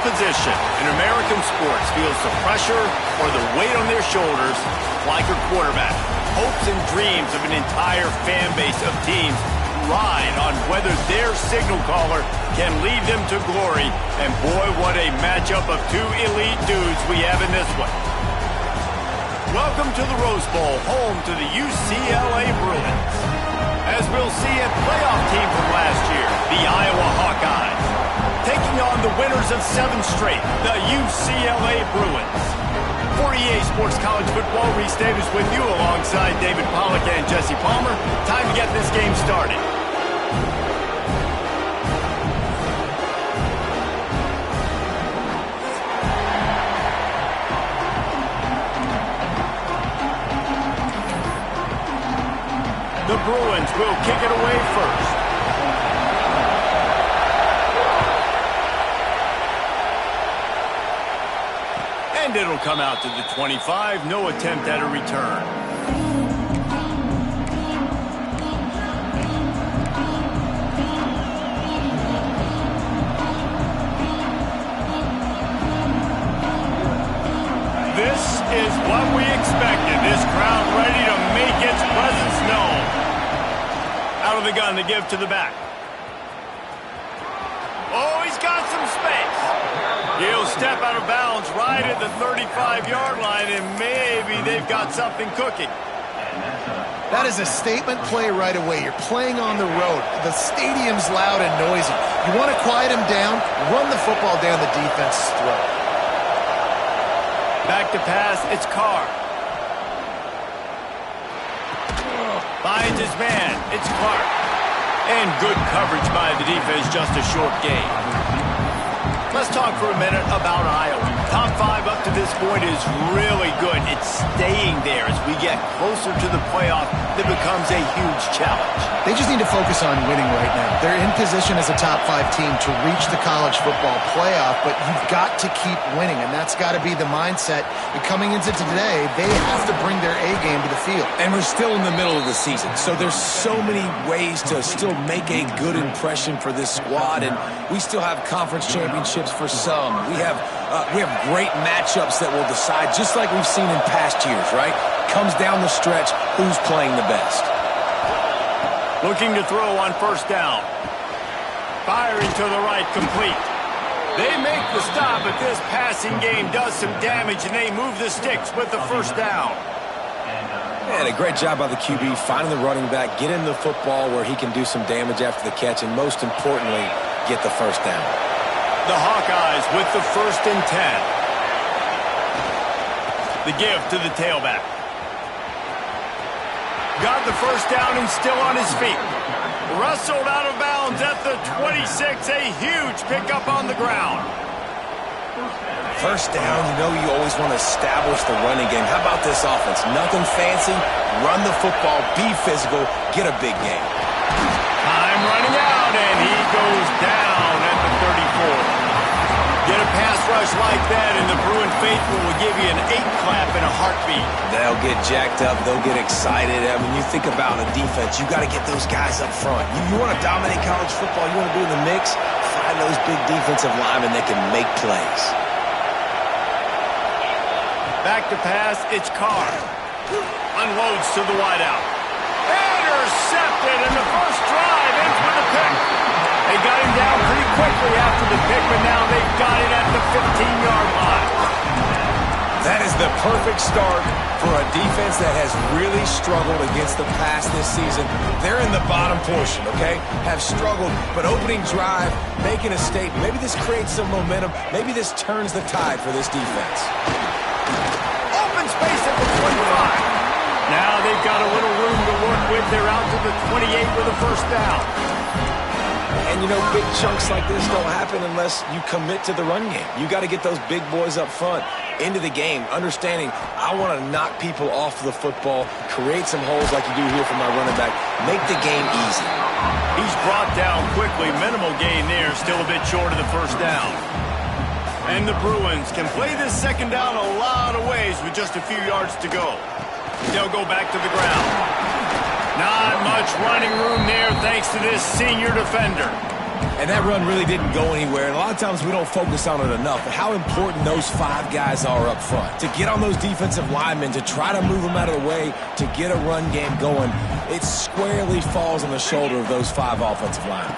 position in American sports feels the pressure or the weight on their shoulders like a quarterback. Hopes and dreams of an entire fan base of teams ride on whether their signal caller can lead them to glory. And boy, what a matchup of two elite dudes we have in this one. Welcome to the Rose Bowl, home to the UCLA Bruins. As we'll see, a playoff team from last year, the Iowa Hawkeyes, taking on the winners of 7 straight, the UCLA Bruins. For EA Sports College Football, Reese Davis with you alongside David Pollack and Jesse Palmer. Time to get this game started. The Bruins will kick it away first. And it'll come out to the 25. No attempt at a return. This is what we expected. This crowd ready to make its presence known. Out of the gun to give to the back. Oh, he's got some space. He'll step out of bounds right at the 35-yard line, and maybe they've got something cooking. That is a statement play right away. You're playing on the road. The stadium's loud and noisy. You want to quiet him down, run the football down the defense's throat. Back to pass, it's Carr. Finds his man, it's Clark. And good coverage by the defense, just a short gain. Let's talk for a minute about Iowa. Top 5 up to this point is really good. It's staying there as we get closer to the playoff that becomes a huge challenge. They just need to focus on winning right now. They're in position as a top 5 team to reach the college football playoff, but you've got to keep winning, and that's got to be the mindset. And coming into today, they have to bring their A game to the field. And we're still in the middle of the season, so there's so many ways to still make a good impression for this squad, and we still have conference championships for some. We have great matchups that will decide, just like we've seen in past years, right? Comes down the stretch, who's playing the best. Looking to throw on first down. Firing to the right, complete. They make the stop, but this passing game does some damage, and they move the sticks with the first down. And a great job by the QB, finding the running back, get him the football where he can do some damage after the catch, and most importantly, get the first down. The Hawkeyes with the 1st and 10. The give to the tailback. Got the first down and still on his feet. Wrestled out of bounds at the 26. A huge pickup on the ground. First down, you know you always want to establish the running game. How about this offense? Nothing fancy. Run the football, be physical, get a big game. Time running out, and he goes down at the 34. Get a pass rush like that, and the Bruin faithful will give you an 8-clap in a heartbeat. They'll get jacked up. They'll get excited. I mean, you think about a defense, you got to get those guys up front. You want to dominate college football, you want to be in the mix, find those big defensive linemen that can make plays. Back to pass, it's Carr. Unloads to the wideout. Intercepted in the first drive, in for the pick. They got him down pretty quickly after the pick, but now they've got it at the 15-yard line. That is the perfect start for a defense that has really struggled against the pass this season. They're in the bottom portion, okay? Have struggled, but opening drive, making a statement. Maybe this creates some momentum. Maybe this turns the tide for this defense. Open space at the 25. Now they've got a little room to work with. They're out to the 28 with a first down. And, you know, big chunks like this don't happen unless you commit to the run game. You got to get those big boys up front into the game, understanding I want to knock people off the football, create some holes like you do here for my running back, make the game easy. He's brought down quickly. Minimal gain there, still a bit short of the first down. And the Bruins can play this second down a lot of ways with just a few yards to go. They'll go back to the ground. Not much running room there thanks to this senior defender. And that run really didn't go anywhere. And a lot of times we don't focus on it enough. But how important those 5 guys are up front. To get on those defensive linemen, to try to move them out of the way, to get a run game going, it squarely falls on the shoulder of those 5 offensive linemen.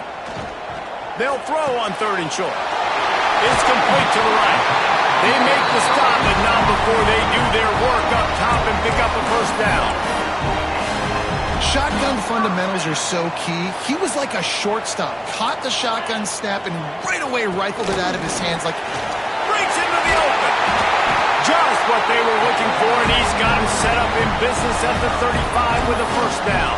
They'll throw on 3rd and short. It's complete to the right. They make the stop, but not before they do their work up top and pick up a first down. Shotgun fundamentals are so key. He was like a shortstop. Caught the shotgun snap and right away rifled it out of his hands like... Breaks into the open. Just what they were looking for, and he's got him set up in business at the 35 with a first down.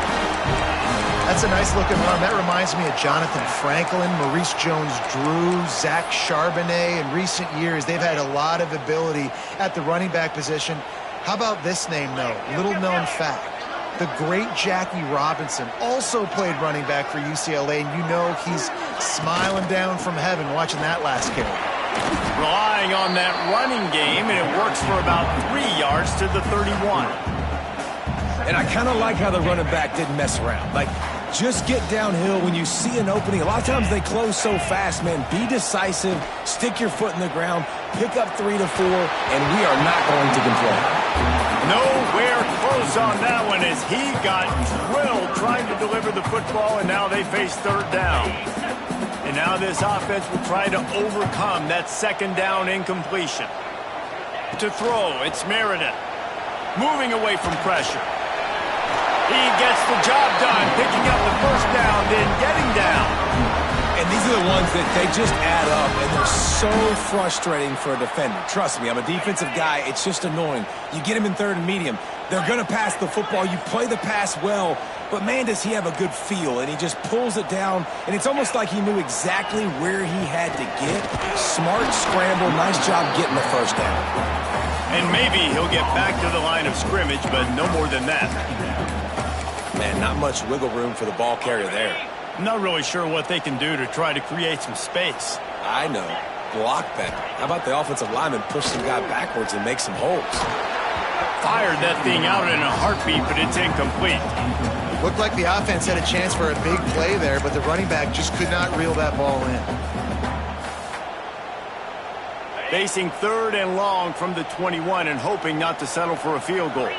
That's a nice looking run. That reminds me of Jonathan Franklin, Maurice Jones-Drew, Zach Charbonnet. In recent years, they've had a lot of ability at the running back position. How about this name, though? Little known fact. The great Jackie Robinson also played running back for UCLA, and you know he's smiling down from heaven watching that last carry. Relying on that running game, and it works for about 3 yards to the 31. And I kind of like how the running back didn't mess around. Like, just get downhill when you see an opening. A lot of times they close so fast, man. Be decisive, stick your foot in the ground, pick up 3 to 4, and we are not going to complain. Nowhere close on that one as he got drilled trying to deliver the football, and now they face 3rd down. And now this offense will try to overcome that 2nd down incompletion. To throw, it's Meredith. Moving away from pressure. He gets the job done, picking up the first down, then getting down. And these are the ones that they just add up, and they're so frustrating for a defender. Trust me, I'm a defensive guy. It's just annoying. You get him in 3rd and medium. They're going to pass the football. You play the pass well, but, man, does he have a good feel, and he just pulls it down, and it's almost like he knew exactly where he had to get. Smart scramble, nice job getting the first down. And maybe he'll get back to the line of scrimmage, but no more than that. Man, not much wiggle room for the ball carrier there. I'm not really sure what they can do to try to create some space. I know. Block better. How about the offensive lineman push some guy backwards and make some holes? Fired that thing out in a heartbeat, but it's incomplete. Looked like the offense had a chance for a big play there, but the running back just could not reel that ball in. Facing 3rd and long from the 21 and hoping not to settle for a field goal.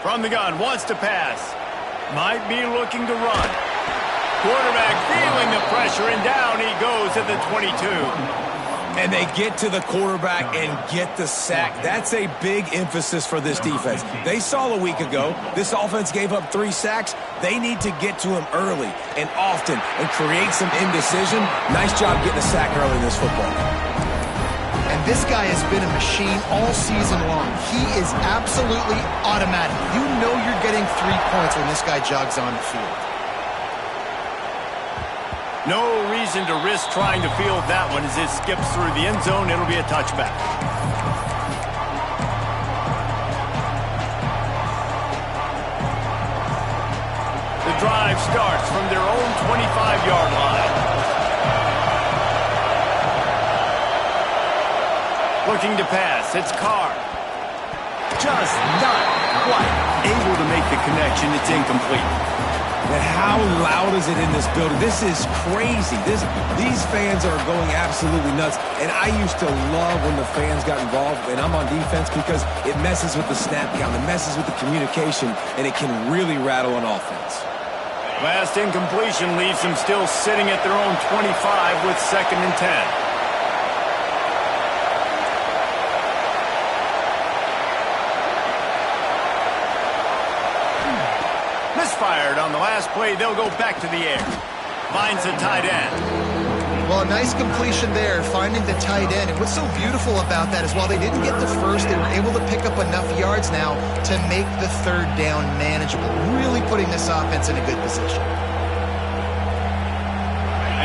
From the gun, wants to pass. Might be looking to run. Quarterback feeling the pressure, and down he goes at the 22. And they get to the quarterback and get the sack. That's a big emphasis for this defense. They saw a week ago, this offense gave up 3 sacks. They need to get to him early and often and create some indecision. Nice job getting a sack early in this football game. And this guy has been a machine all season long. He is absolutely automatic. You know you're getting 3 points when this guy jogs on the field. No reason to risk trying to field that one as it skips through the end zone. It'll be a touchback. The drive starts from their own 25-yard line. Looking to pass. It's Carr. Just not quite able to make the connection. It's incomplete. But how loud is it in this building? This is crazy. These fans are going absolutely nuts. And I used to love when the fans got involved, and I'm on defense, because it messes with the snap count, it messes with the communication, and it can really rattle an offense. Last incompletion leaves them still sitting at their own 25 with 2nd and 10. Misfired on the last play. They'll go back to the air. Finds the tight end. Well, a nice completion there, finding the tight end. And what's so beautiful about that is while they didn't get the first, they were able to pick up enough yards now to make the 3rd down manageable, really putting this offense in a good position.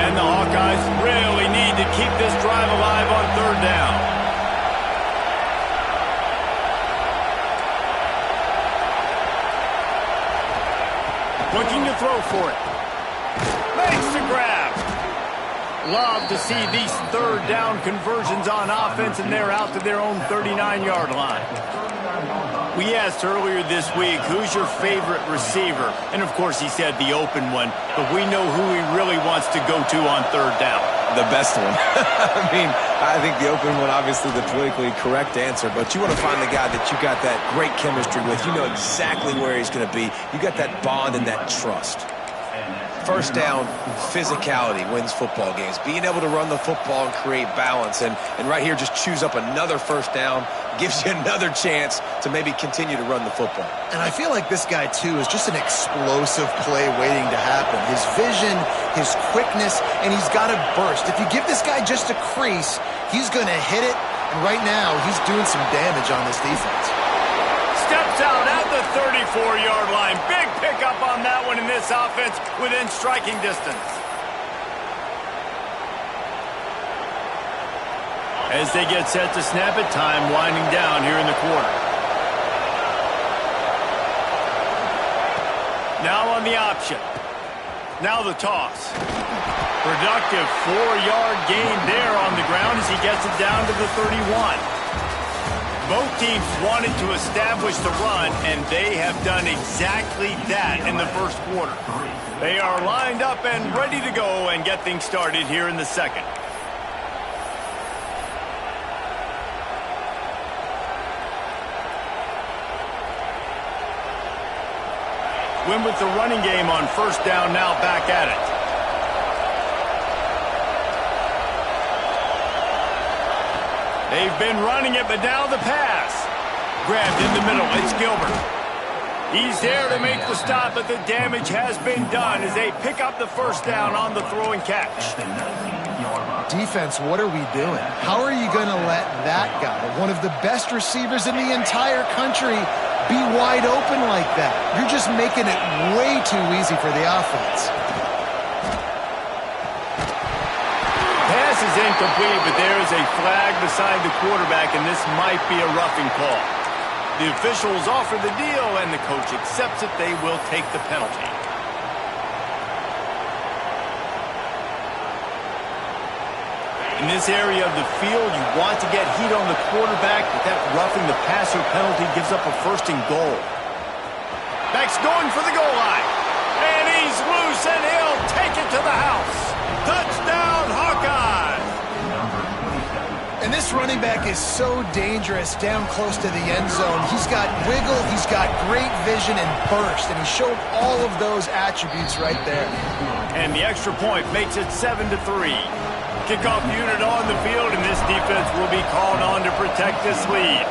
And the Hawkeyes really need to keep this drive alive on 3rd down. Looking to throw for it. Makes the grab. Love to see these 3rd down conversions on offense, and they're out to their own 39-yard line. We asked earlier this week, who's your favorite receiver? And, of course, he said the open one. But we know who he really wants to go to on third down. The best one. I mean, I think the open one, obviously the politically correct answer, but you want to find the guy that you got that great chemistry with. You know exactly where he's going to be. You got that bond and that trust. First down, physicality wins football games. Being able to run the football and create balance. And right here, just choose up another first down. Gives you another chance to maybe continue to run the football. And I feel like this guy, too, is just an explosive play waiting to happen. His vision, his quickness, and he's got a burst. If you give this guy just a crease, he's going to hit it. And right now, he's doing some damage on this defense. Steps out at the 34-yard line. Big pickup on that one in this offense within striking distance. As they get set to snap it, time winding down here in the quarter. Now on the option. Now the toss. Productive 4-yard gain there on the ground as he gets it down to the 31. Both teams wanted to establish the run, and they have done exactly that in the first quarter. They are lined up and ready to go and get things started here in the second. Win with the running game on first down, now back at it. They've been running it, but now the pass. Grabbed in the middle, it's Gilbert. He's there to make the stop, but the damage has been done as they pick up the first down on the throw and catch. Defense, what are we doing? How are you going to let that guy, one of the best receivers in the entire country, be wide open like that? You're just making it way too easy for the offense. Pass is incomplete, but there is a flag beside the quarterback, and this might be a roughing call. The officials offer the deal, and the coach accepts it. They will take the penalty. In this area of the field, you want to get heat on the quarterback, but that roughing the passer penalty gives up a first and goal. Back's going for the goal line. And he's loose, and he'll take it to the house. Touchdown, Hawkeye! And this running back is so dangerous down close to the end zone. He's got wiggle, he's got great vision and burst, and he showed all of those attributes right there. And the extra point makes it 7-3. Kickoff unit on the field, and this defense will be called on to protect this lead.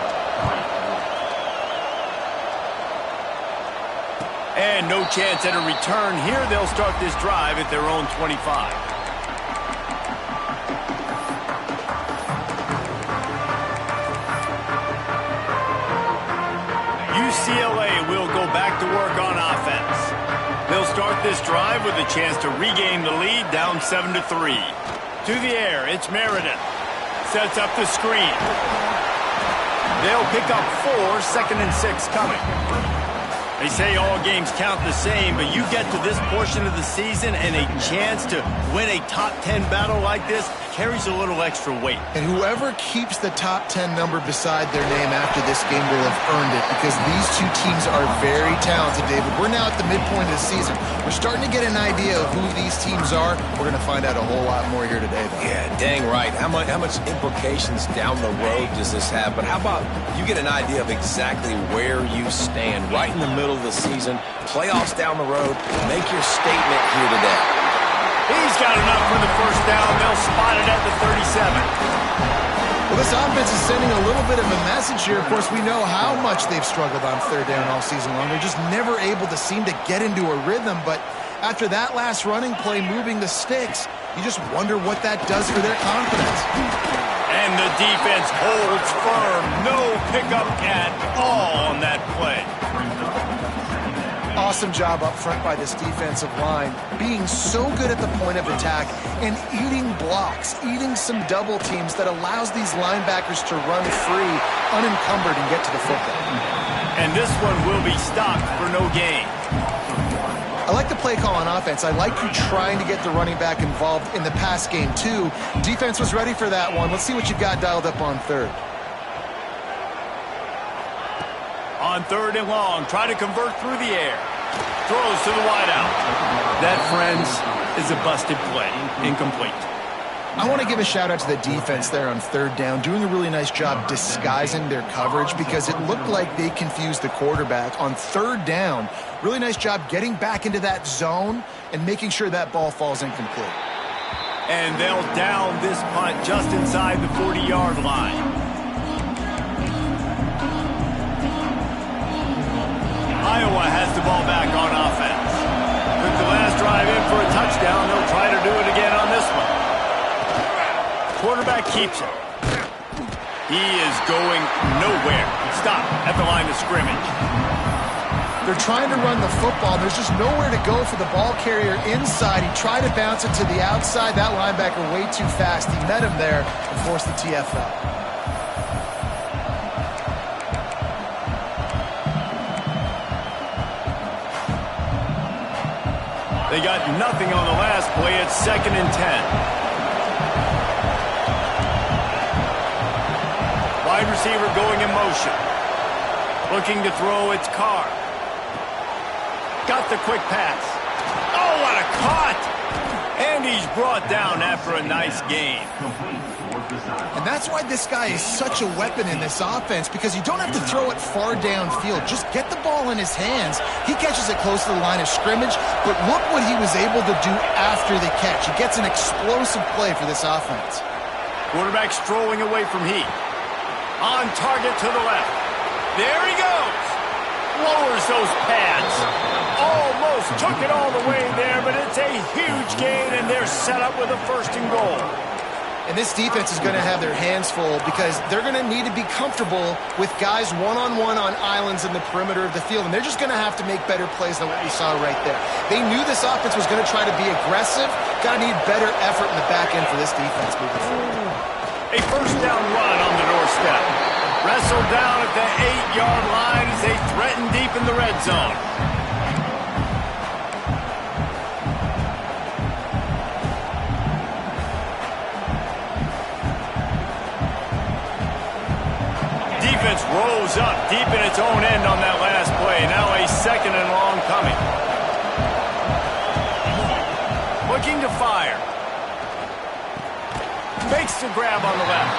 And no chance at a return here. They'll start this drive at their own 25. UCLA will go back to work on offense. They'll start this drive with a chance to regain the lead, down 7-3. To the air, it's Meredith. Sets up the screen. They'll pick up 4, 2nd and 6 coming. They say all games count the same, but you get to this portion of the season and a chance to win a top 10 battle like this carries a little extra weight. And whoever keeps the top 10 number beside their name after this game will have earned it, because these two teams are very talented, David. We're now at the midpoint of the season. We're starting to get an idea of who these teams are. We're going to find out a whole lot more here today, though. Yeah, dang right. How much implications down the road does this have? But how about you get an idea of exactly where you stand right in the middle of the season, playoffs down the road, make your statement here today. He's got enough for the first down. They'll spot it at the 37. Well, this offense is sending a little bit of a message here. Of course, we know how much they've struggled on third down all season long. They're just never able to seem to get into a rhythm. But after that last running play, moving the sticks, you just wonder what that does for their confidence. And the defense holds firm. No pickup at all on that play. Awesome job up front by this defensive line, being so good at the point of attack and eating blocks, eating some double teams that allows these linebackers to run free, unencumbered, and get to the football. And this one will be stopped for no gain. I like the play call on offense. I like you trying to get the running back involved in the pass game, too. Defense was ready for that one. Let's see what you got dialed up on third. On 3rd and long, try to convert through the air. Throws to the wideout. That, friends, is a busted play. Incomplete. I want to give a shout out to the defense there on 3rd down, doing a really nice job disguising their coverage because it looked like they confused the quarterback on 3rd down. Really nice job getting back into that zone and making sure that ball falls incomplete. And they'll down this punt just inside the 40-yard line. Iowa has the ball back on offense. Took the last drive in for a touchdown. They'll try to do it again on this one. Quarterback keeps it. He is going nowhere. Stop at the line of scrimmage. They're trying to run the football. There's just nowhere to go for the ball carrier inside. He tried to bounce it to the outside. That linebacker way too fast. He met him there and forced the TFL. They got nothing on the last play. It's 2nd and 10. Wide receiver going in motion. Looking to throw, it's Carr. Got the quick pass. Oh, what a cut! And he's brought down after a nice gain. And that's why this guy is such a weapon in this offense, because you don't have to throw it far downfield. Just get the ball in his hands. He catches it close to the line of scrimmage, but look what he was able to do after the catch. He gets an explosive play for this offense. Quarterback strolling away from heat. On target to the left. There he goes. Lowers those pads. Almost took it all the way there, but it's a huge gain, and they're set up with a 1st and goal. And this defense is going to have their hands full because they're going to need to be comfortable with guys one-on-one on islands in the perimeter of the field, and they're just going to have to make better plays than what we saw right there. They knew this offense was going to try to be aggressive. Got to need better effort in the back end for this defense moving forward. A 1st down run on the doorstep. Wrestled down at the 8-yard line as they threaten deep in the red zone. Defense rolls up deep in its own end on that last play. Now a 2nd and long coming. Looking to fire. Makes the grab on the left.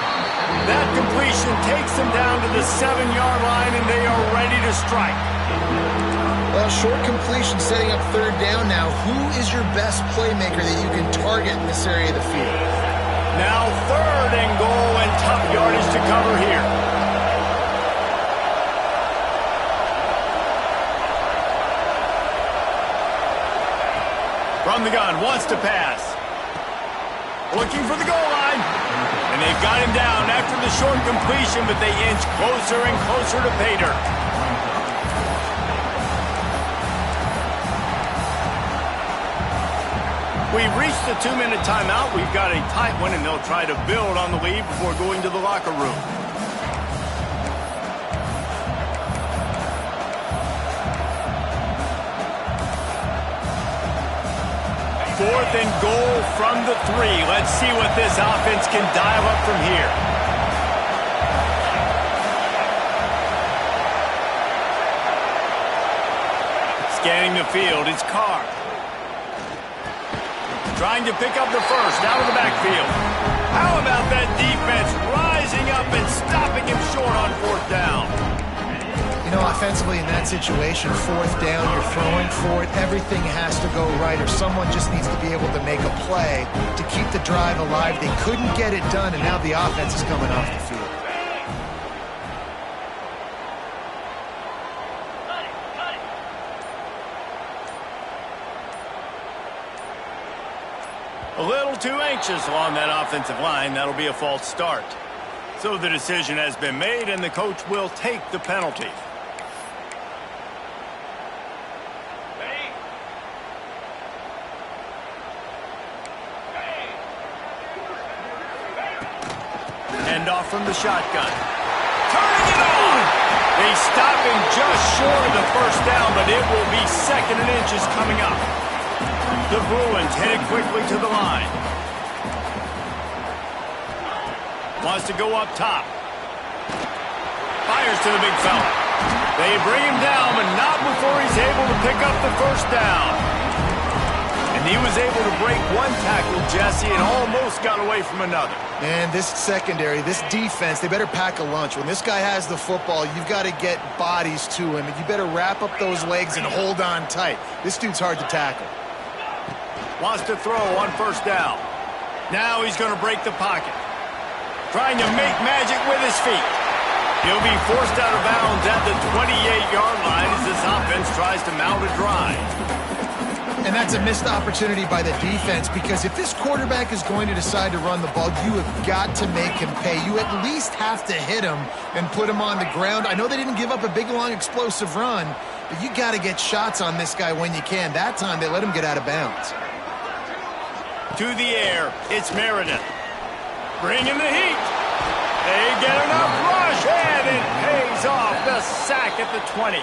That completion takes them down to the 7-yard line, and they are ready to strike. Well, short completion setting up 3rd down now. Who is your best playmaker that you can target in this area of the field? Now 3rd and goal, and tough yardage to cover here. From the gun, wants to pass. Looking for the goal line. And they've got him down after the short completion, but they inch closer and closer to pay dirt. We've reached the 2-minute timeout. We've got a tight one, and they'll try to build on the lead before going to the locker room. Fourth and goal from the 3. Let's see what this offense can dial up from here. Scanning the field, it's Carr. Trying to pick up the 1st out of the backfield. How about that defense rising up and stopping him short on 4th down? You know, offensively in that situation, 4th down, you're throwing for it. Everything has to go right, or someone just needs to be able to make a play to keep the drive alive. They couldn't get it done, and now the offense is coming off the field. A little too anxious along that offensive line. That'll be a false start. So the decision has been made, and the coach will take the penalty. Handoff from the shotgun. Turning it on! They stop him just short of the 1st down, but it will be 2nd and inches coming up. The Bruins headed quickly to the line. Wants to go up top. Fires to the big fella. They bring him down, but not before he's able to pick up the first down. And he was able to break one tackle, Jesse, and almost got away from another. Man, this secondary, this defense, they better pack a lunch. When this guy has the football, you've got to get bodies to him, and you better wrap up those legs and hold on tight. This dude's hard to tackle. Wants to throw on first down. Now he's going to break the pocket. Trying to make magic with his feet. He'll be forced out of bounds at the 28-yard line as this offense tries to mount a drive. And that's a missed opportunity by the defense, because if this quarterback is going to decide to run the ball, you have got to make him pay. You at least have to hit him and put him on the ground. I know they didn't give up a big, long, explosive run, but you got to get shots on this guy when you can. That time, they let him get out of bounds. To the air, it's Meredith. Bringing the heat. They get enough rush, and it pays off. The sack at the 20.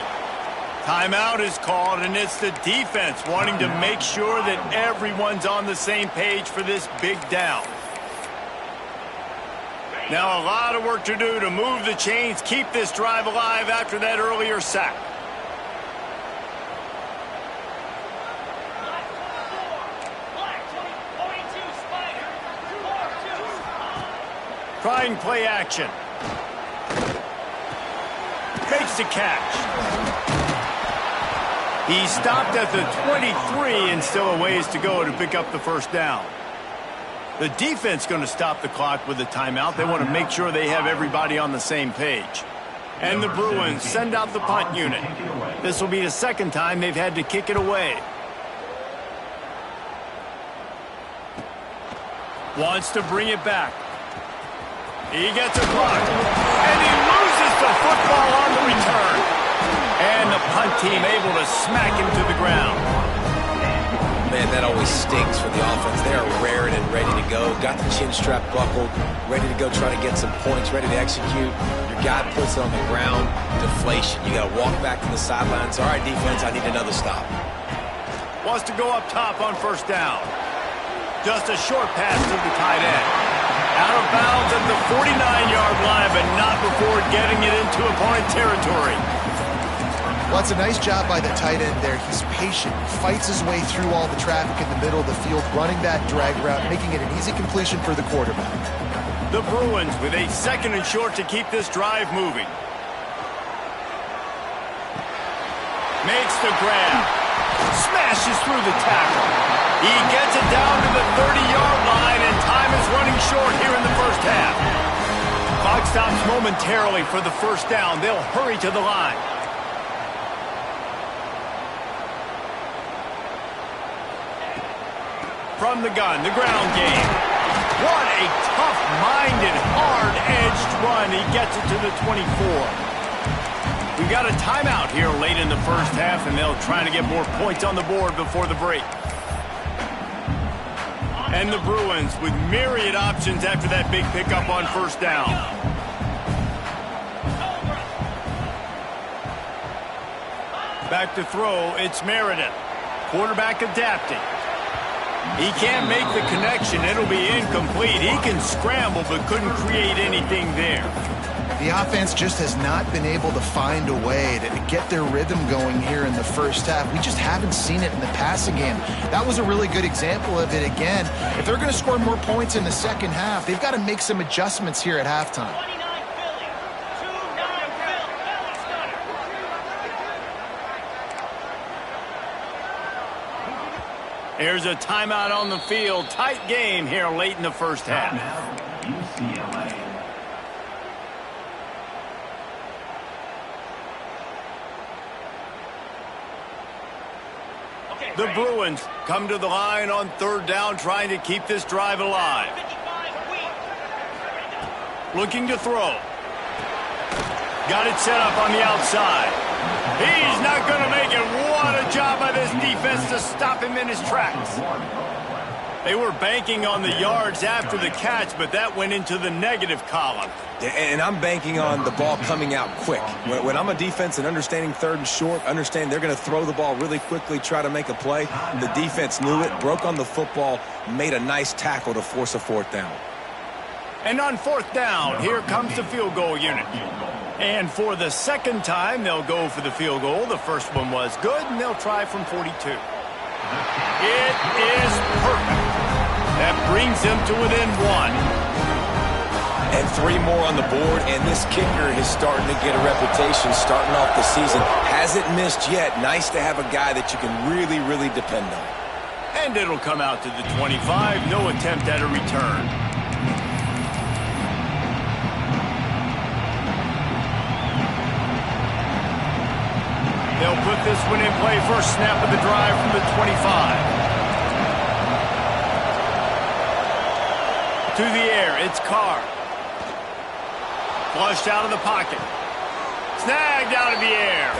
Timeout is called, and it's the defense wanting to make sure that everyone's on the same page for this big down. Now a lot of work to do to move the chains, keep this drive alive after that earlier sack. Trying play action. Makes the catch. He stopped at the 23 and still a ways to go to pick up the first down. The defense going to stop the clock with a timeout. They want to make sure they have everybody on the same page. And the Bruins send out the punt unit. This will be the second time they've had to kick it away. Wants to bring it back. He gets a block. And he loses the football on the return. And the punt team able to smack him to the ground. Man, that always stings for the offense. They are raring and ready to go. Got the chin strap buckled, ready to go try to get some points, ready to execute. Your guy puts it on the ground. Deflation. You got to walk back to the sidelines. All right, defense, I need another stop. Wants to go up top on first down. Just a short pass to the tight end. Out of bounds at the 49-yard line, but not before getting it into opponent territory. Well, it's a nice job by the tight end there. He's patient. He fights his way through all the traffic in the middle of the field, running that drag route, making it an easy completion for the quarterback. The Bruins with a second and short to keep this drive moving. Makes the grab. Smashes through the tackle. He gets it down to the 30-yard line, and time is running short here in the first half. Clock stops momentarily for the first down. They'll hurry to the line. From the gun, the ground game. What a tough-minded, hard-edged run. He gets it to the 24. We've got a timeout here late in the first half, and they'll try to get more points on the board before the break. And the Bruins with myriad options after that big pickup on first down. Back to throw, it's Meredith. Quarterback adapting. He can't make the connection. It'll be incomplete. He can scramble, but couldn't create anything there. The offense just has not been able to find a way to get their rhythm going here in the first half. We just haven't seen it in the passing game. That was a really good example of it again. If they're going to score more points in the second half, they've got to make some adjustments here at halftime. Here's a timeout on the field. Tight game here late in the first half. UCLA. The Bruins come to the line on third down, trying to keep this drive alive. Looking to throw. Got it set up on the outside. He's not going to make it. What a job by this defense to stop him in his tracks. They were banking on the yards after the catch, but that went into the negative column. And I'm banking on the ball coming out quick. When I'm a defense and understanding third and short, understand they're going to throw the ball really quickly, try to make a play. The defense knew it, broke on the football, made a nice tackle to force a fourth down. And on fourth down, here comes the field goal unit. And for the second time, they'll go for the field goal. The first one was good, and they'll try from 42. It is perfect. That brings them to within 1. And 3 more on the board, and this kicker is starting to get a reputation starting off the season. Hasn't missed yet. Nice to have a guy that you can really, really depend on. And it'll come out to the 25. No attempt at a return. They'll put this one in play. First snap of the drive from the 25. To the air, it's Carr. Flushed out of the pocket. Snagged out of the air.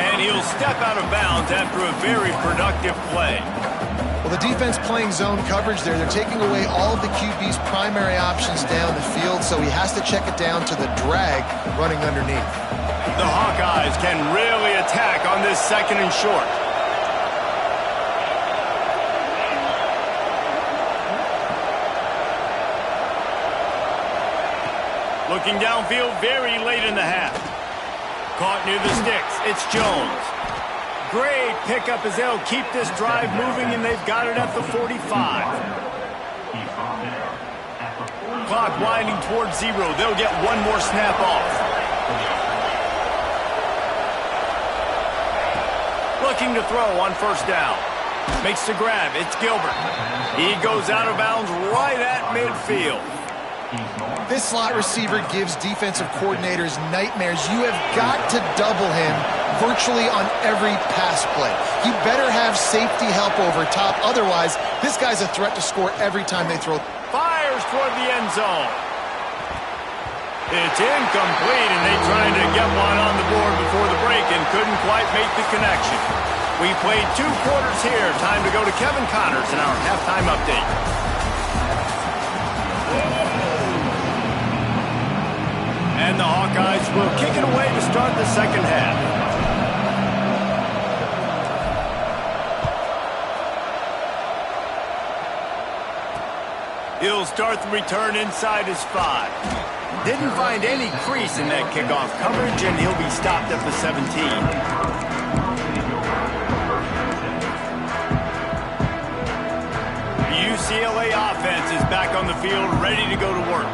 And he'll step out of bounds after a very productive play. Well, the defense playing zone coverage there. They're taking away all of the QB's primary options down the field, so he has to check it down to the drag running underneath. The Hawkeyes can really attack on this second and short. Looking downfield very late in the half. Caught near the sticks. It's Jones. Great pickup as they'll keep this drive moving, and they've got it at the 45. Clock winding towards 0. They'll get one more snap off. Looking to throw on first down. Makes the grab. It's Gilbert. He goes out of bounds right at midfield. This slot receiver gives defensive coordinators nightmares. You have got to double him virtually on every pass play. He better have safety help over top. Otherwise, this guy's a threat to score every time they throw. Fires toward the end zone. It's incomplete, and they tried to get one on the board before the break and couldn't quite make the connection. We played 2 quarters here. Time to go to Kevin Connors in our halftime update. And the Hawkeyes will kick it away to start the second half. He'll start the return inside his 5. Didn't find any crease in that kickoff coverage, and he'll be stopped at the 17. UCLA offense is back on the field, ready to go to work.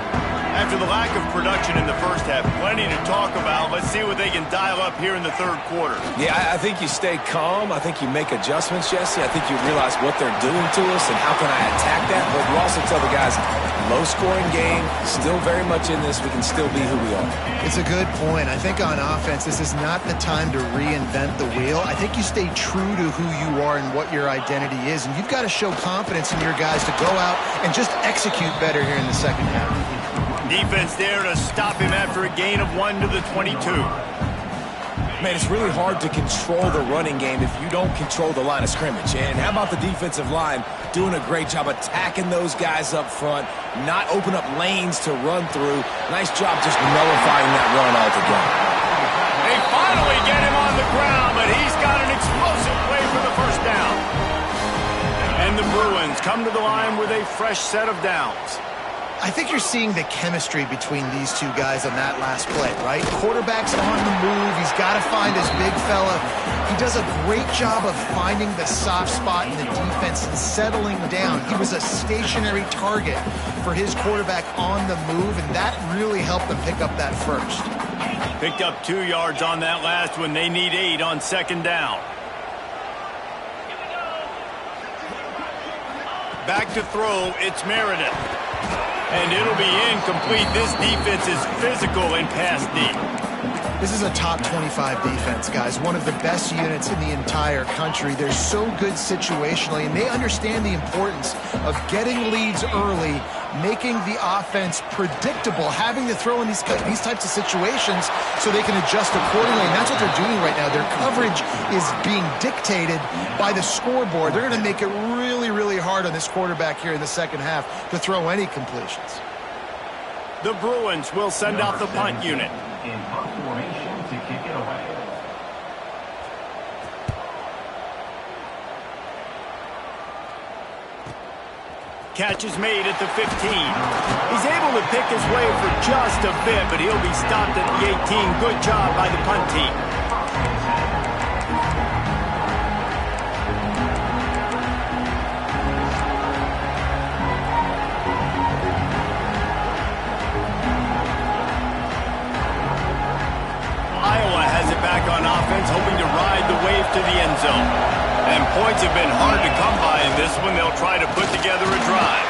After the lack of production in the first half, plenty to talk about. Let's see what they can dial up here in the third quarter. Yeah, I think you stay calm. I think you make adjustments, Jesse. I think you realize what they're doing to us and how can I attack that. But you also tell the guys, low-scoring game, still very much in this. We can still be who we are. It's a good point. I think on offense, this is not the time to reinvent the wheel. I think you stay true to who you are and what your identity is. And you've got to show confidence in your guys to go out and just execute better here in the second half. Defense there to stop him after a gain of 1 to the 22. Man, it's really hard to control the running game if you don't control the line of scrimmage. And how about the defensive line doing a great job attacking those guys up front, not open up lanes to run through. Nice job just nullifying that run altogether. They finally get him on the ground, but he's got an explosive play for the first down. And the Bruins come to the line with a fresh set of downs. I think you're seeing the chemistry between these two guys on that last play, right? Quarterback's on the move. He's got to find his big fella. He does a great job of finding the soft spot in the defense and settling down. He was a stationary target for his quarterback on the move, and that really helped them pick up that first. Picked up 2 yards on that last one. They need 8 on second down. Back to throw, it's Meredith. And it'll be incomplete. This defense is physical and pass deep. This is a top 25 defense, guys. One of the best units in the entire country. They're so good situationally, and they understand the importance of getting leads early, making the offense predictable, having to throw in these types of situations so they can adjust accordingly. And that's what they're doing right now. Their coverage is being dictated by the scoreboard. They're going to make it really, really hard on this quarterback here in the second half to throw any completions. The Bruins will send out the punt unit. In punt formation to kick it away. catch is made at the 15. He's able to pick his way for just a bit, but he'll be stopped at the 18. Good job by the punt team. Iowa has it back on offense, hoping to ride the wave to the end zone. And points have been hard to come by in this one. They'll try to put together a drive.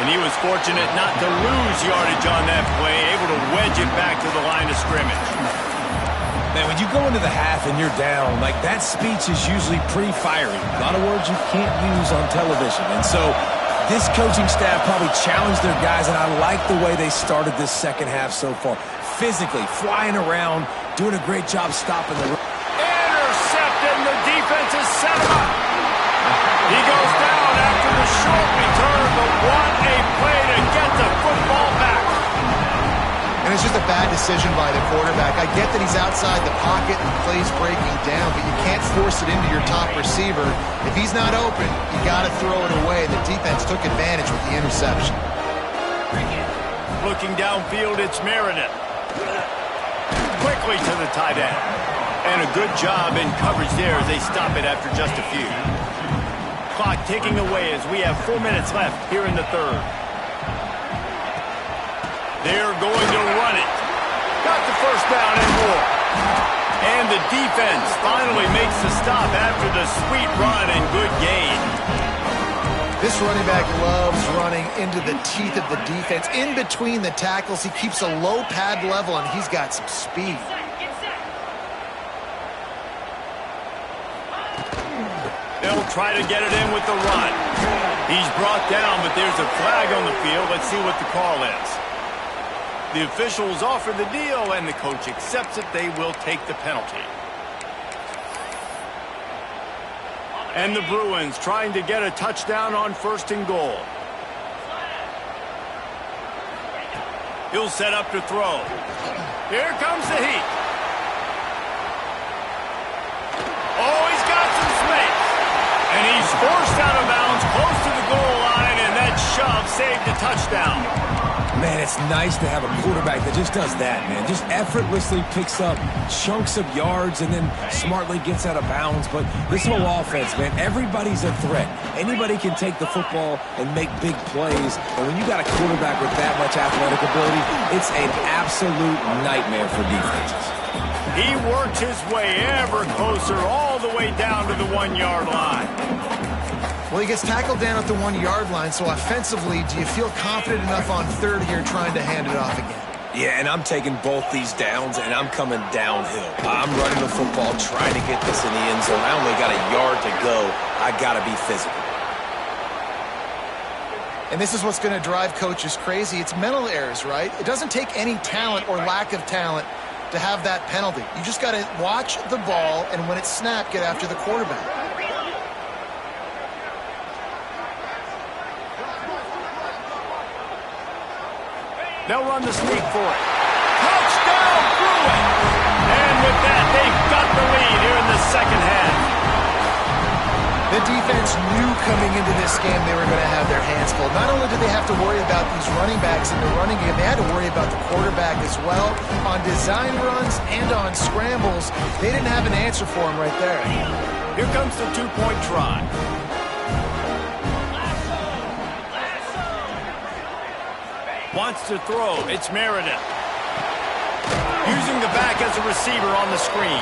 And he was fortunate not to lose yardage on that play, able to wedge it back to the line of scrimmage. Man, when you go into the half and you're down, like that speech is usually pretty fiery. A lot of words you can't use on television. And so this coaching staff probably challenged their guys, and I like the way they started this second half so far. Physically, flying around, doing a great job stopping the run. Intercepted, and the defense has set him up. He goes down after the short return, but what a play to get the football back. And it's just a bad decision by the quarterback. I get that he's outside the pocket and the play's breaking down, but you can't force it into your top receiver. If he's not open, you got to throw it away. The defense took advantage with the interception. Looking downfield, it's Meredith. Quickly to the tight end. And a good job in coverage there as they stop it after just a few. Clock ticking away as we have 4 minutes left here in the third. They're going to run it. Got the first down and more. And the defense finally makes the stop after the sweet run and good gain. This running back loves running into the teeth of the defense. In between the tackles, he keeps a low pad level, and he's got some speed. They'll try to get it in with the run. He's brought down, but there's a flag on the field. Let's see what the call is. The officials offer the deal, and the coach accepts it. They will take the penalty. And the Bruins trying to get a touchdown on 1st and goal. He'll set up to throw. Here comes the heat. Oh, he's got some space. And he's forced out of bounds close to the goal line, and that shove saved a touchdown. Man, it's nice to have a quarterback that just does that, man. Just effortlessly picks up chunks of yards and then smartly gets out of bounds. But this whole offense, man, everybody's a threat. Anybody can take the football and make big plays. And when you got a quarterback with that much athletic ability, it's an absolute nightmare for defenses. He works his way ever closer all the way down to the 1-yard line. Well, he gets tackled down at the 1-yard line, so offensively, do you feel confident enough on third here trying to hand it off again? Yeah, and I'm taking both these downs, and I'm coming downhill. I'm running the football, trying to get this in the end zone. I only got a yard to go. I got to be physical. And this is what's going to drive coaches crazy. It's mental errors, right? It doesn't take any talent or lack of talent to have that penalty. You just got to watch the ball, and when it's snapped, get after the quarterback. They'll run the sneak for it. Touchdown, Bruins! And with that, they've got the lead here in the second half. The defense knew coming into this game they were going to have their hands full. Not only did they have to worry about these running backs in the running game, they had to worry about the quarterback as well. On design runs and on scrambles, they didn't have an answer for him right there. Here comes the two-point try. Wants to throw. It's Meredith. Using the back as a receiver on the screen.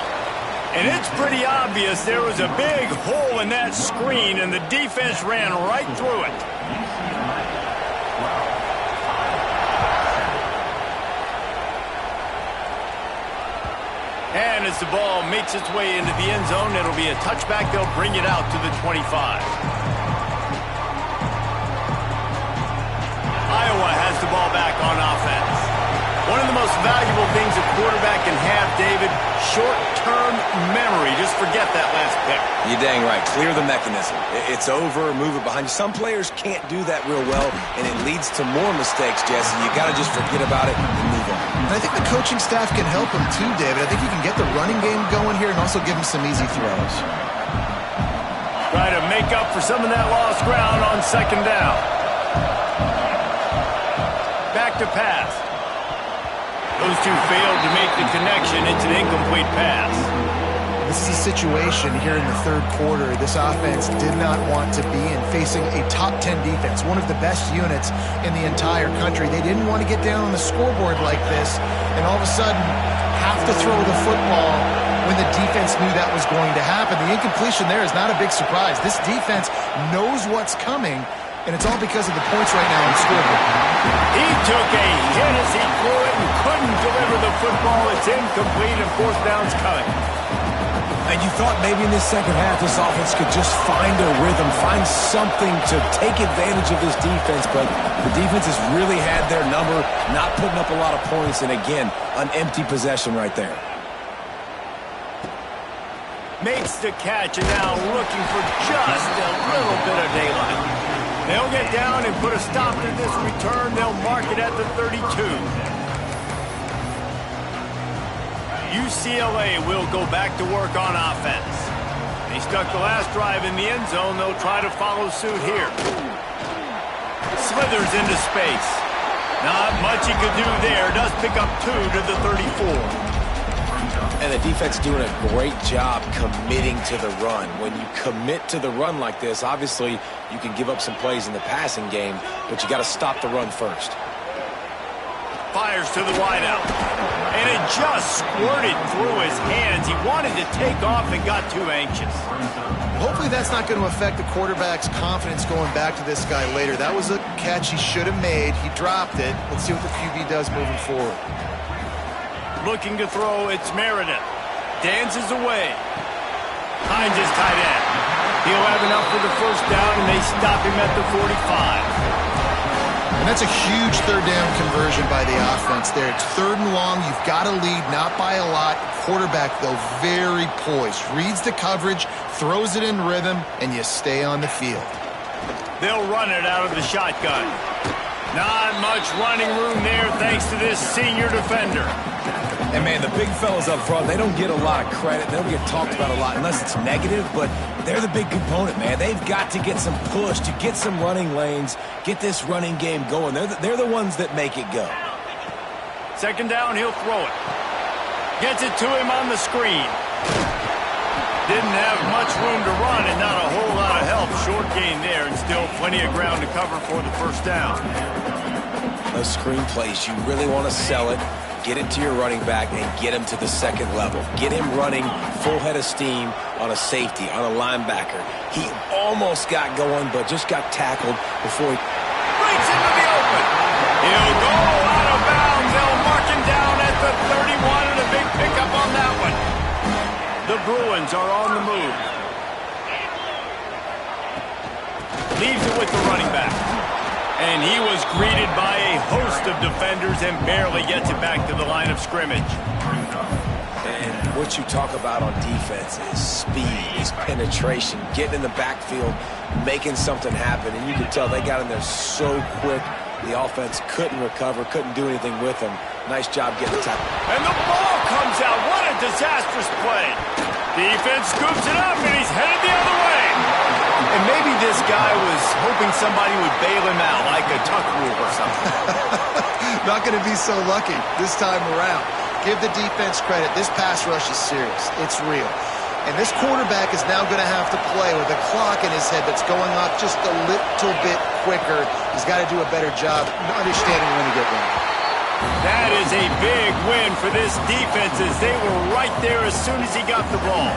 And it's pretty obvious there was a big hole in that screen, and the defense ran right through it. And as the ball makes its way into the end zone, it'll be a touchback. They'll bring it out to the 25. Iowa has the ball back on offense. One of the most valuable things a quarterback can have, David, short-term memory. Just forget that last pick. You're dang right. Clear the mechanism. It's over, move it behind you. Some players can't do that real well, and it leads to more mistakes, Jesse. You got to just forget about it and move on. And I think the coaching staff can help him too, David. I think he can get the running game going here and also give him some easy throws. Try to make up for some of that lost ground on second down. Back to pass. Those two failed to make the connection. It's an incomplete pass. This is a situation here in the third quarter this offense did not want to be in, facing a top 10 defense, one of the best units in the entire country. They didn't want to get down on the scoreboard like this and all of a sudden have to throw the football when the defense knew that was going to happen. The incompletion there is not a big surprise. This defense knows what's coming, and it's all because of the points right now on the scoreboard. He took a hit as he threw it and couldn't deliver the football. It's incomplete and fourth down's coming. And you thought maybe in this second half this offense could just find a rhythm, find something to take advantage of this defense, but the defense has really had their number, not putting up a lot of points, and again, an empty possession right there. Makes the catch and now looking for just a little bit of daylight. They'll get down and put a stop to this return. They'll mark it at the 32. UCLA will go back to work on offense. They stuck the last drive in the end zone. They'll try to follow suit here. Slithers into space. Not much he could do there. Does pick up 2 to the 34. And the defense doing a great job committing to the run. When you commit to the run like this, obviously you can give up some plays in the passing game, but you got to stop the run first. Fires to the wideout. And it just squirted through his hands. He wanted to take off and got too anxious. Hopefully that's not going to affect the quarterback's confidence going back to this guy later. That was a catch he should have made. He dropped it. Let's see what the QB does moving forward. Looking to throw, it's Meredith. Dances away. Hines is tight end. He'll have enough for the first down, and they stop him at the 45. And that's a huge third down conversion by the offense there. It's third and long. You've got to lead, not by a lot. Quarterback, though, very poised. Reads the coverage, throws it in rhythm, and you stay on the field. They'll run it out of the shotgun. Not much running room there thanks to this senior defender. And, man, the big fellas up front, they don't get a lot of credit. They don't get talked about a lot unless it's negative, but they're the big component, man. They've got to get some push, to get some running lanes, get this running game going. They're the ones that make it go. Second down, he'll throw it. Gets it to him on the screen. Didn't have much room to run and not a whole lot of help. Short gain there and still plenty of ground to cover for the first down. Those screen plays, you really want to sell it. Get it to your running back and get him to the second level. Get him running full head of steam on a safety, on a linebacker. He almost got going, but just got tackled before he breaks into the open. He'll go out of bounds. They'll mark him down at the 31 and a big pickup on that one. The Bruins are on the move. Leaves it with the running back. And he was greeted by a host of defenders and barely gets it back to the line of scrimmage. And what you talk about on defense is speed, is penetration, getting in the backfield, making something happen. And you can tell they got in there so quick, the offense couldn't recover, couldn't do anything with them. Nice job getting the tackle. And the ball comes out. What a disastrous play. Defense scoops it up, and he's headed the other way. And maybe this guy was hoping somebody would bail him out, like a tuck rule or something. Not going to be so lucky this time around. Give the defense credit. This pass rush is serious. It's real. And this quarterback is now going to have to play with a clock in his head that's going off just a little bit quicker. He's got to do a better job understanding when to get one. That is a big win for this defense as they were right there as soon as he got the ball.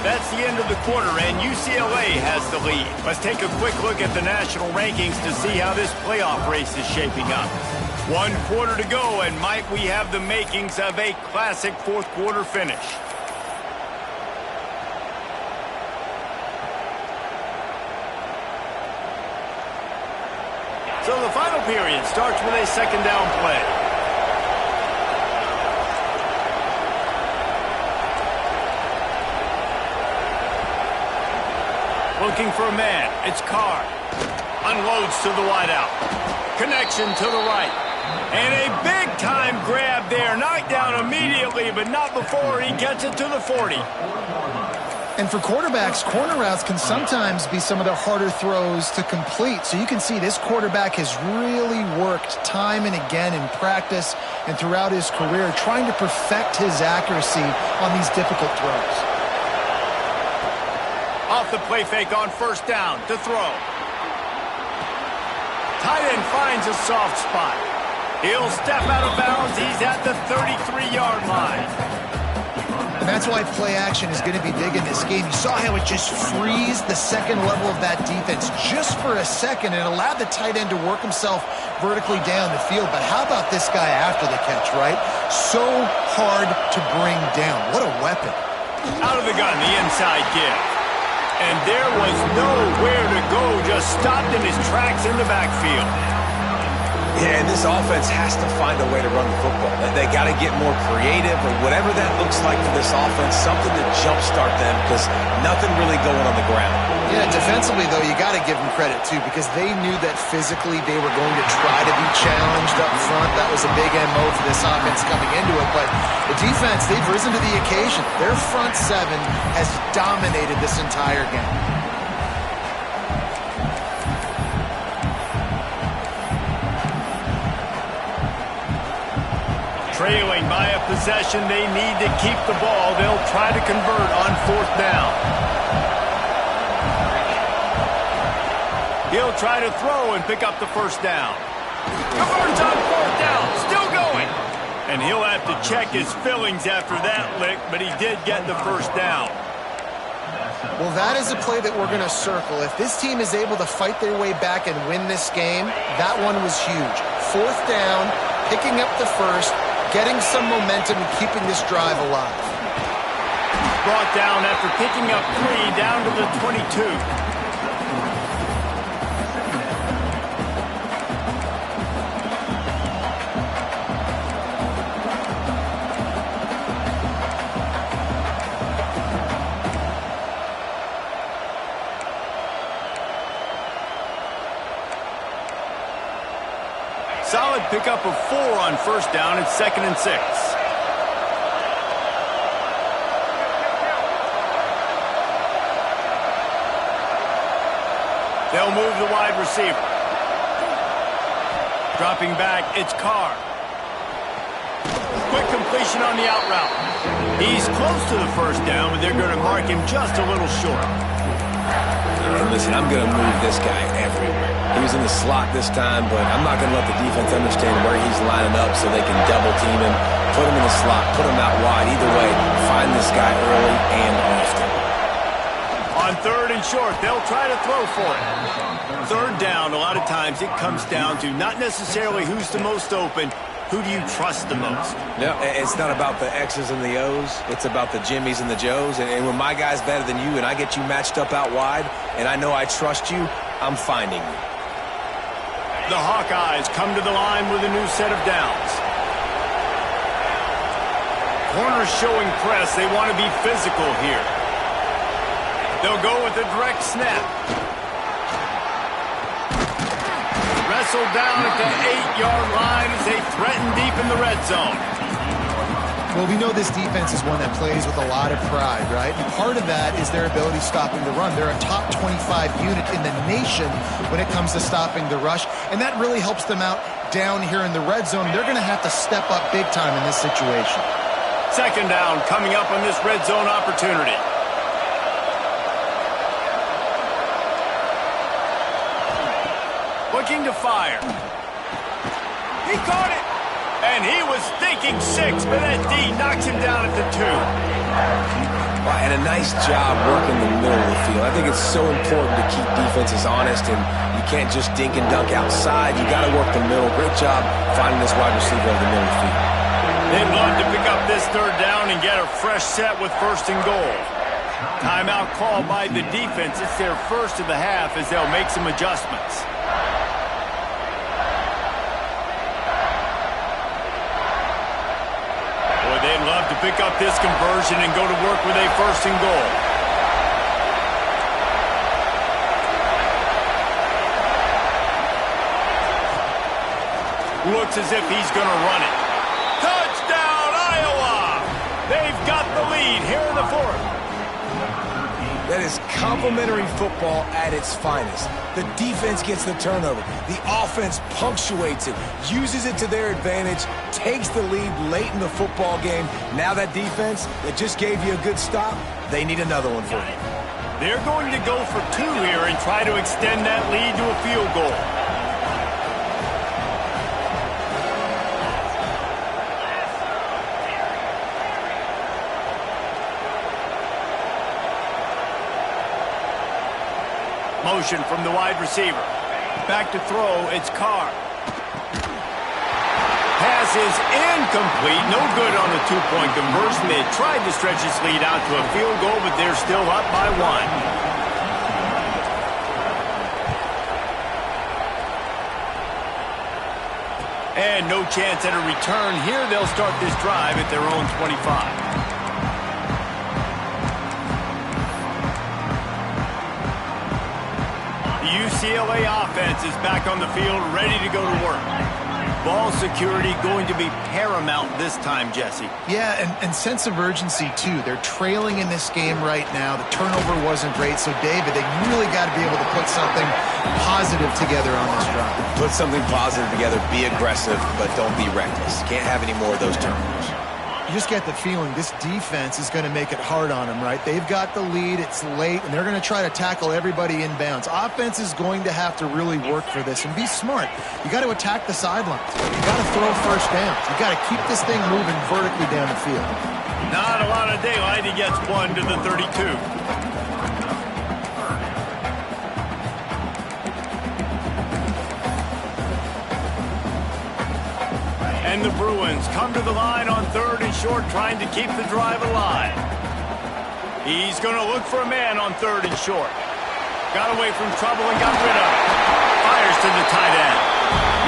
That's the end of the quarter, and UCLA has the lead. Let's take a quick look at the national rankings to see how this playoff race is shaping up. 1 quarter to go, and might we have the makings of a classic fourth quarter finish. So the final period starts with a second down play. Looking for a man. It's Carr. Unloads to the wideout. Connection to the right. And a big-time grab there. Knocked down immediately, but not before he gets it to the 40. And for quarterbacks, corner routes can sometimes be some of the harder throws to complete. So you can see this quarterback has really worked time and again in practice and throughout his career trying to perfect his accuracy on these difficult throws. Off the play fake on first down to throw. Tight end finds a soft spot. He'll step out of bounds. He's at the 33-yard line. And that's why play action is going to be big in this game. You saw how it just frees the second level of that defense just for a second. It allowed the tight end to work himself vertically down the field. But how about this guy after the catch, right? So hard to bring down. What a weapon. Out of the gun, the inside give. And there was nowhere to go, just stopped in his tracks in the backfield. Yeah, and this offense has to find a way to run the football. They got to get more creative or whatever that looks like for this offense, something to jumpstart them because nothing really going on the ground. Yeah, defensively, though, you got to give them credit, too, because they knew that physically they were going to try to be challenged up front. That was a big MO for this offense coming into it. But the defense, they've risen to the occasion. Their front seven has dominated this entire game. Trailing by a possession, they need to keep the ball. They'll try to convert on fourth down. He'll try to throw and pick up the first down. Converts on fourth down, still going. And he'll have to check his fillings after that lick, but he did get the first down. Well, that is a play that we're going to circle. If this team is able to fight their way back and win this game, that one was huge. Fourth down, picking up the first, getting some momentum and keeping this drive alive. Brought down after picking up 3 down to the 22. Solid pickup of 4 on first down and 2nd and 6. They'll move the wide receiver. Dropping back, it's Carr. Quick completion on the out route. He's close to the first down, but they're going to mark him just a little short. And listen, I'm going to move this guy everywhere. He was in the slot this time, but I'm not going to let the defense understand where he's lining up so they can double team him, put him in the slot, put him out wide. Either way, find this guy early and often. On 3rd and short, they'll try to throw for it. 3rd down, a lot of times it comes down to not necessarily who's the most open, who do you trust the most? No, it's not about the X's and the O's. It's about the Jimmys and the Joes. And when my guy's better than you and I get you matched up out wide and I know I trust you, I'm finding you. The Hawkeyes come to the line with a new set of downs. Corners showing press. They want to be physical here. They'll go with a direct snap. Wrestled down at the 8-yard line as they threaten deep in the red zone. Well, we know this defense is one that plays with a lot of pride, right? And part of that is their ability stopping the run. They're a top 25 unit in the nation when it comes to stopping the rush, and that really helps them out down here in the red zone. They're going to have to step up big time in this situation. 2nd down coming up on this red zone opportunity. Looking to fire. He caught it. And he was thinking 6, but that D knocks him down at the 2. Well, and a nice job working the middle of the field. I think it's so important to keep defenses honest, and you can't just dink and dunk outside. You got to work the middle. Great job finding this wide receiver over the middle of the field. They'd love to pick up this 3rd down and get a fresh set with 1st and goal. Timeout called by the defense. It's their first of the half as they'll make some adjustments. They'd love to pick up this conversion and go to work with a 1st and goal. Looks as if he's going to run it. Touchdown, Iowa! They've got the lead here in the fourth. That is complimentary football at its finest. The defense gets the turnover. The offense punctuates it, uses it to their advantage, takes the lead late in the football game. Now that defense that just gave you a good stop, they need another one for you. They're going to go for 2 here and try to extend that lead to a field goal. Motion from the wide receiver. Back to throw, it's Carr. Pass is incomplete. No good on the 2-point conversion. They tried to stretch this lead out to a field goal, but they're still up by 1. And no chance at a return here. They'll start this drive at their own 25. UCLA offense is back on the field, ready to go to work. Ball security going to be paramount this time, Jesse. Yeah, and sense of urgency, too. They're trailing in this game right now. The turnover wasn't great, so, David, they really got to be able to put something positive together on this drive. Put something positive together, be aggressive, but don't be reckless. Can't have any more of those turnovers. You just get the feeling this defense is going to make it hard on them, right? They've got the lead, it's late, and they're going to try to tackle everybody inbounds. Offense is going to have to really work for this and be smart. You got to attack the sidelines. You got to throw first downs. You got to keep this thing moving vertically down the field. Not a lot of daylight. He gets 1 to the 32. And the Bruins come to the line on 3rd and short, trying to keep the drive alive. He's going to look for a man on 3rd and short. Got away from trouble and got rid of it. Fires to the tight end.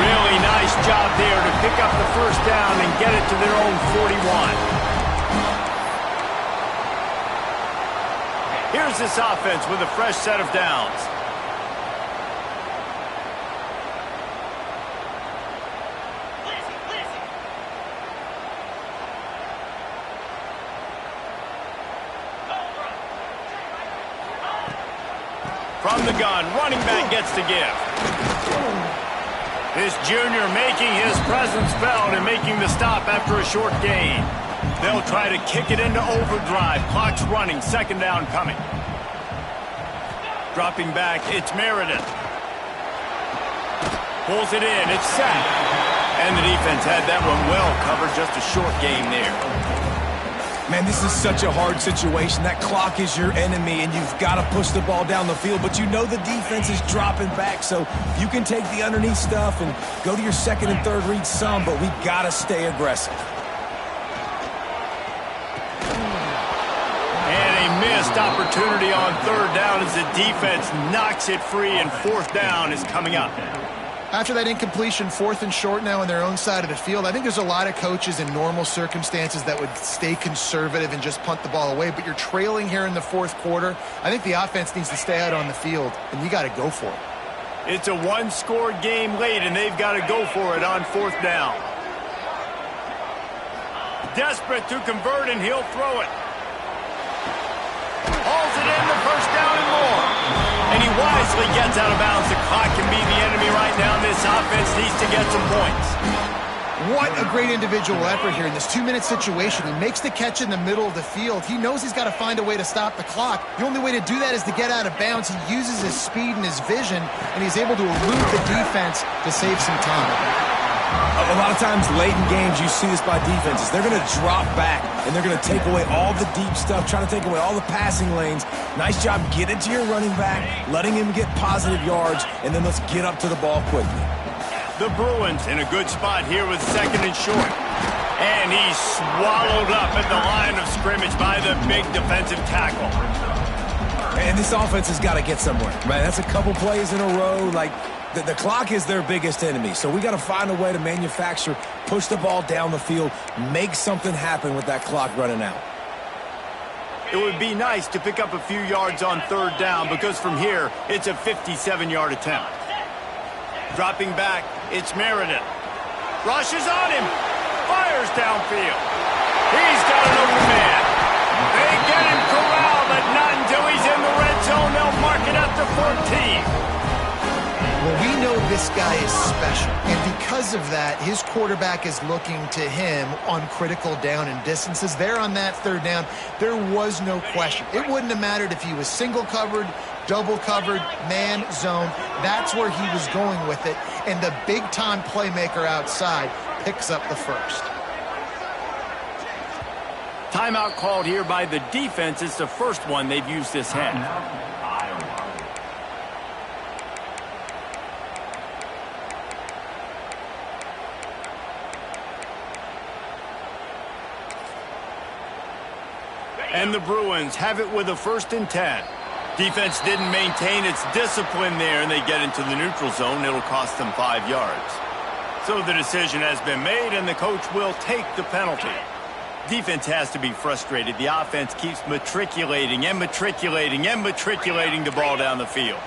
Really nice job there to pick up the first down and get it to their own 41. Here's this offense with a fresh set of downs. From the gun, running back gets to give. This junior making his presence felt and making the stop after a short gain. They'll try to kick it into overdrive. Clock's running, 2nd down coming. Dropping back, it's Meredith. Pulls it in, it's set. And the defense had that one well covered, just a short game there. Man, this is such a hard situation. That clock is your enemy, and you've got to push the ball down the field. But you know the defense is dropping back, so you can take the underneath stuff and go to your 2nd and 3rd read some, but we got to stay aggressive. And a missed opportunity on 3rd down as the defense knocks it free, and 4th down is coming up. After that incompletion, 4th and short now on their own side of the field, I think there's a lot of coaches in normal circumstances that would stay conservative and just punt the ball away, but you're trailing here in the 4th quarter. I think the offense needs to stay out on the field, and you got to go for it. It's a 1-score game late, and they've got to go for it on 4th down. Desperate to convert, and he'll throw it. Hauls it in, the first down and more. And he wisely gets out of bounds. The clock can be the enemy right now. This offense needs to get some points. What a great individual effort here in this 2-minute situation. He makes the catch in the middle of the field. He knows he's got to find a way to stop the clock. The only way to do that is to get out of bounds. He uses his speed and his vision, and he's able to elude the defense to save some time. A lot of times late in games, you see this by defenses. They're going to drop back, and they're going to take away all the deep stuff, trying to take away all the passing lanes. Nice job getting to your running back, letting him get positive yards, and then let's get up to the ball quickly. The Bruins in a good spot here with 2nd and short. And he's swallowed up at the line of scrimmage by the big defensive tackle. And this offense has got to get somewhere, right? That's a couple plays in a row. Like, the clock is their biggest enemy, so we got to find a way to manufacture, push the ball down the field, make something happen with that clock running out. It would be nice to pick up a few yards on 3rd down, because from here, it's a 57-yard attempt. Dropping back, it's Meredith. Rushes on him. Fires downfield. He's got an open man. They get him corralled, but not until he's in the red zone. They'll mark it up to 14. Well, we know this guy is special, and because of that, his quarterback is looking to him on critical down and distances. There on that third down, there was no question. It wouldn't have mattered if he was single covered, double covered, man, zone. That's where he was going with it, and the big-time playmaker outside picks up the first. Timeout called here by the defense. It's the first one they've used this half. And the Bruins have it with a 1st and 10. Defense didn't maintain its discipline there, and they get into the neutral zone. It'll cost them 5 yards. So the decision has been made, and the coach will take the penalty. Defense has to be frustrated. The offense keeps matriculating and matriculating and matriculating the ball down the field.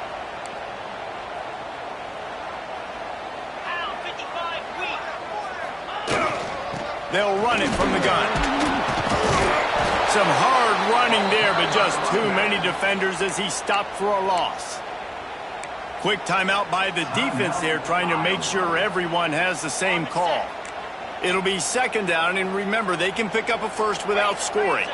They'll run it from the gun. Some hard running there, but just too many defenders as he stopped for a loss. Quick timeout by the defense there, trying to make sure everyone has the same call. It'll be 2nd down, and remember, they can pick up a first without scoring.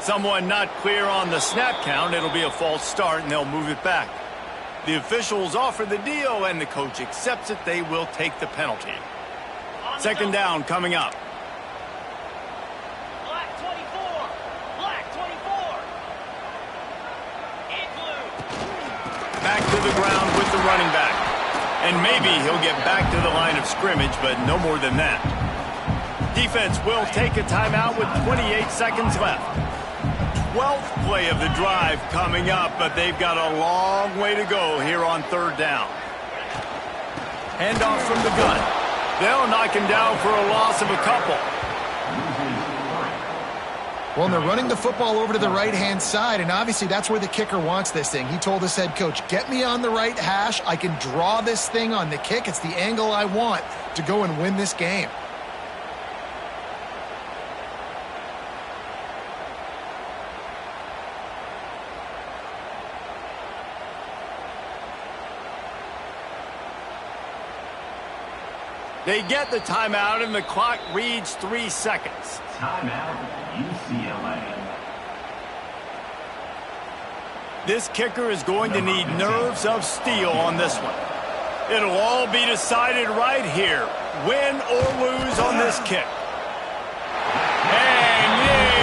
Someone not clear on the snap count. It'll be a false start, and they'll move it back. The officials offer the deal, and the coach accepts it. They will take the penalty. 2nd down coming up. Black 24. Black 24. In blue. Back to the ground with the running back. And maybe he'll get back to the line of scrimmage, but no more than that. Defense will take a timeout with 28 seconds left. 12th play of the drive coming up, but they've got a long way to go here on 3rd down. Handoff from the gun. They'll knock him down for a loss of a couple. Well, and they're running the football over to the right-hand side, and obviously that's where the kicker wants this thing. He told his head coach, get me on the right hash. I can draw this thing on the kick. It's the angle I want to go and win this game. They get the timeout, and the clock reads 3 seconds. Timeout, UCLA. This kicker is going to need nerves of steel on this one. It'll all be decided right here, win or lose on this kick. And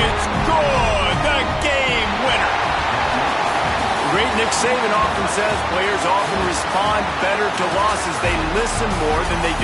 it's good, the game winner. Great Nick Saban often says players often respond better to losses. They listen more than they do